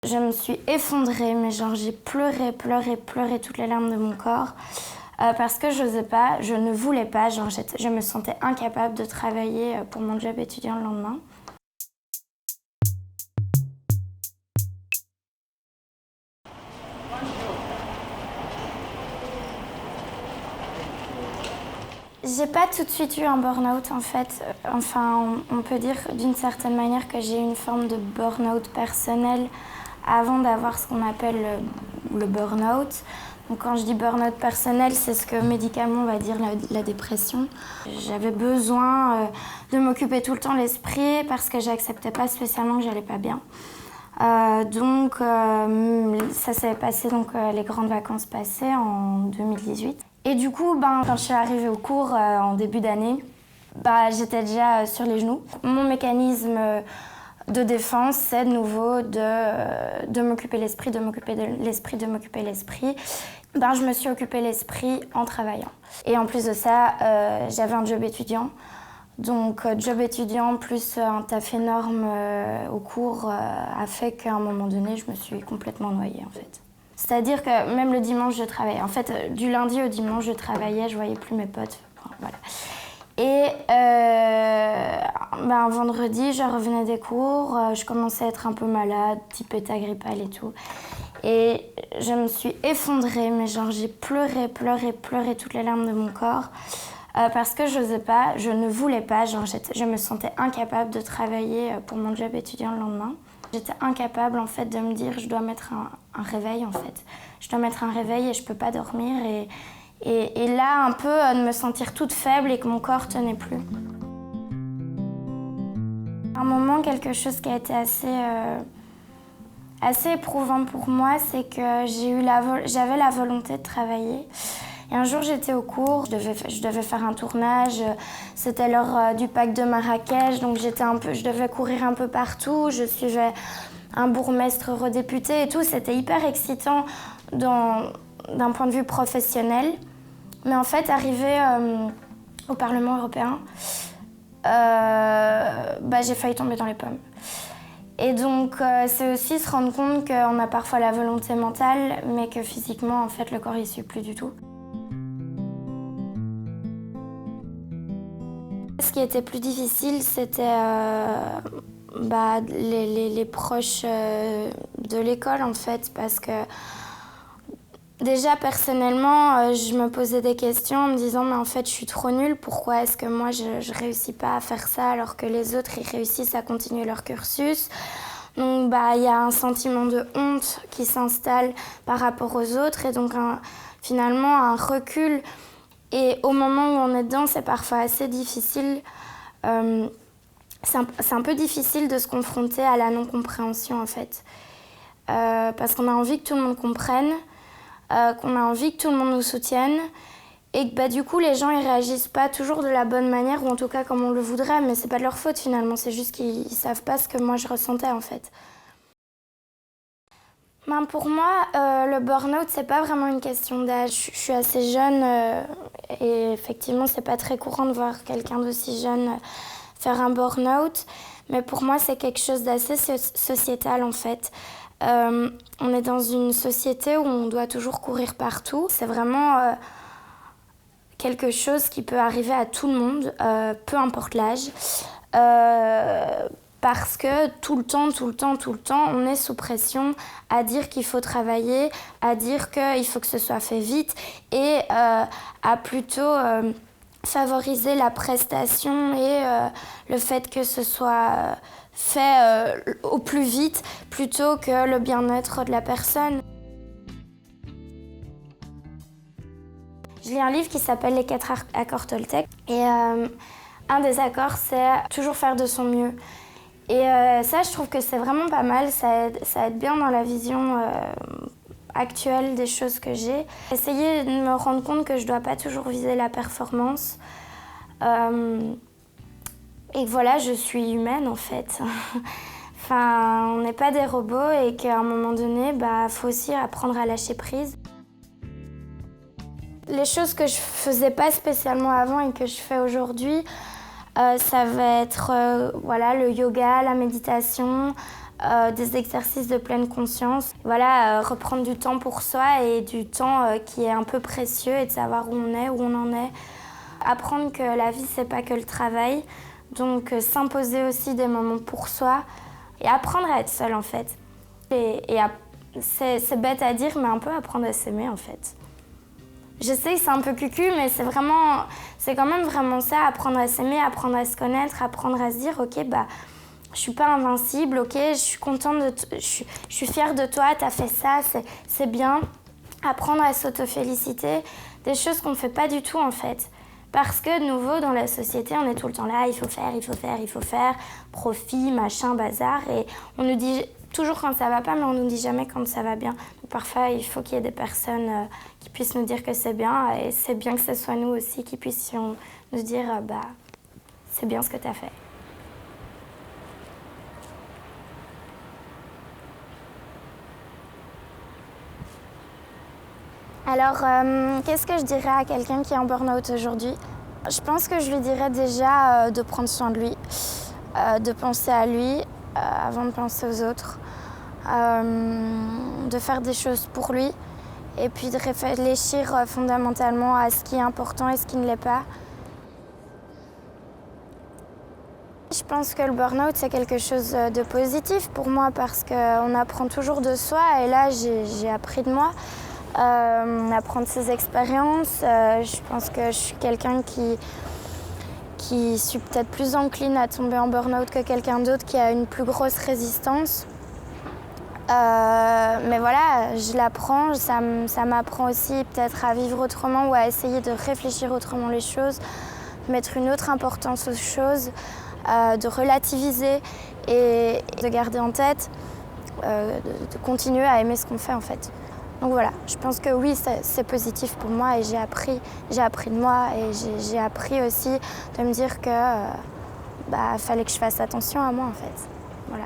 Je me suis effondrée, mais genre j'ai pleuré toutes les larmes de mon corps parce que j'osais pas, je ne voulais pas, je me sentais incapable de travailler pour mon job étudiant le lendemain. J'ai pas tout de suite eu un burn-out en fait. Enfin, on peut dire d'une certaine manière que j'ai eu une forme de burn-out personnel avant d'avoir ce qu'on appelle le burn-out. Donc quand je dis burn-out personnel, c'est ce que médicalement on va dire la dépression. J'avais besoin de m'occuper tout le temps l'esprit parce que j'acceptais pas spécialement que j'allais pas bien. Ça s'est passé les grandes vacances passées en 2018. Et du coup, quand je suis arrivée au cours en début d'année, j'étais déjà sur les genoux. Mon mécanisme de défense, c'est de nouveau de m'occuper l'esprit, de m'occuper de l'esprit, de m'occuper l'esprit. Je me suis occupé l'esprit en travaillant. Et en plus de ça, j'avais un job étudiant. Donc, job étudiant plus un taf énorme au cours a fait qu'à un moment donné, je me suis complètement noyée en fait. C'est-à-dire que même le dimanche, je travaillais. En fait, du lundi au dimanche, je travaillais, je voyais plus mes potes. Enfin, voilà. Et vendredi, je revenais des cours, je commençais à être un peu malade, type état grippal et tout. Et je me suis effondrée, mais genre j'ai pleuré toutes les larmes de mon corps. Parce que j'osais pas, je ne voulais pas, je me sentais incapable de travailler pour mon job étudiant le lendemain. J'étais incapable en fait de me dire je dois mettre un réveil en fait. Je dois mettre un réveil et je peux pas dormir et là un peu de me sentir toute faible et que mon corps tenait plus. À un moment, quelque chose qui a été assez éprouvant pour moi, c'est que j'avais la volonté de travailler. Et un jour, j'étais au cours, je devais faire un tournage, c'était l'heure du Pâques de Marrakech, donc je devais courir un peu partout, je suivais un bourgmestre redéputé et tout, c'était hyper excitant d'un point de vue professionnel. Mais en fait, arrivé au Parlement européen, j'ai failli tomber dans les pommes. Et donc, c'est aussi se rendre compte qu'on a parfois la volonté mentale, mais que physiquement, en fait, le corps n'y suit plus du tout. Ce qui était plus difficile, c'était les proches de l'école, en fait, parce que déjà, personnellement, je me posais des questions en me disant « mais en fait, je suis trop nulle, pourquoi est-ce que moi, je réussis pas à faire ça alors que les autres, ils réussissent à continuer leur cursus ?» Donc, y a un sentiment de honte qui s'installe par rapport aux autres et donc finalement un recul. Et au moment où on est dedans, c'est parfois assez difficile. C'est un peu difficile de se confronter à la non-compréhension, en fait. Parce qu'on a envie que tout le monde comprenne, qu'on a envie que tout le monde nous soutienne. Et que du coup, les gens, ils réagissent pas toujours de la bonne manière, ou en tout cas comme on le voudrait, mais c'est pas de leur faute finalement, c'est juste qu'ils savent pas ce que moi je ressentais en fait. Pour moi, le burn-out, c'est pas vraiment une question d'âge. Je suis assez jeune et effectivement, c'est pas très courant de voir quelqu'un d'aussi jeune faire un burn-out. Mais pour moi, c'est quelque chose d'assez sociétal en fait. On est dans une société où on doit toujours courir partout. C'est vraiment quelque chose qui peut arriver à tout le monde, peu importe l'âge. Parce que tout le temps, on est sous pression à dire qu'il faut travailler, à dire qu'il faut que ce soit fait vite et à plutôt favoriser la prestation et le fait que ce soit fait au plus vite plutôt que le bien-être de la personne. Je lis un livre qui s'appelle Les 4 accords Toltec et un des accords, c'est toujours faire de son mieux. Et ça, je trouve que c'est vraiment pas mal, ça aide bien dans la vision actuelle des choses que j'ai. Essayer de me rendre compte que je dois pas toujours viser la performance. Et que voilà, je suis humaine en fait. Enfin, on n'est pas des robots et qu'à un moment donné, faut aussi apprendre à lâcher prise. Les choses que je faisais pas spécialement avant et que je fais aujourd'hui, ça va être le yoga, la méditation, des exercices de pleine conscience. Voilà, reprendre du temps pour soi et du temps qui est un peu précieux et de savoir où on est, où on en est. Apprendre que la vie, c'est pas que le travail. Donc s'imposer aussi des moments pour soi et apprendre à être seule en fait. C'est bête à dire, mais un peu apprendre à s'aimer en fait. Je sais que c'est un peu cucu, mais c'est quand même vraiment ça, apprendre à s'aimer, apprendre à se connaître, apprendre à se dire ok, bah je suis pas invincible, ok, je suis contente je suis fière de toi, t'as fait ça, c'est bien. Apprendre à s'auto-féliciter, des choses qu'on ne fait pas du tout en fait. Parce que de nouveau, dans la société, on est tout le temps là, il faut faire, profit, machin, bazar. Et on nous dit toujours quand ça va pas, mais on nous dit jamais quand ça va bien. Donc parfois, il faut qu'il y ait des personnes qui puissent nous dire que c'est bien. Et c'est bien que ce soit nous aussi qui puissions nous dire bah, c'est bien ce que tu as fait. Alors, qu'est-ce que je dirais à quelqu'un qui est en burn-out aujourd'hui? Je pense que je lui dirais déjà de prendre soin de lui, de penser à lui avant de penser aux autres, de faire des choses pour lui et puis de réfléchir fondamentalement à ce qui est important et ce qui ne l'est pas. Je pense que le burn-out, c'est quelque chose de positif pour moi parce qu'on apprend toujours de soi et là, j'ai appris de moi. Apprendre ses expériences. Je pense que je suis quelqu'un qui suis peut-être plus encline à tomber en burn-out que quelqu'un d'autre qui a une plus grosse résistance. Mais voilà, je l'apprends, ça m'apprend aussi peut-être à vivre autrement ou à essayer de réfléchir autrement les choses, mettre une autre importance aux choses, de relativiser et de garder en tête, de continuer à aimer ce qu'on fait en fait. Donc voilà, je pense que oui, c'est positif pour moi et j'ai appris de moi et j'ai appris aussi de me dire que fallait que je fasse attention à moi en fait. Voilà.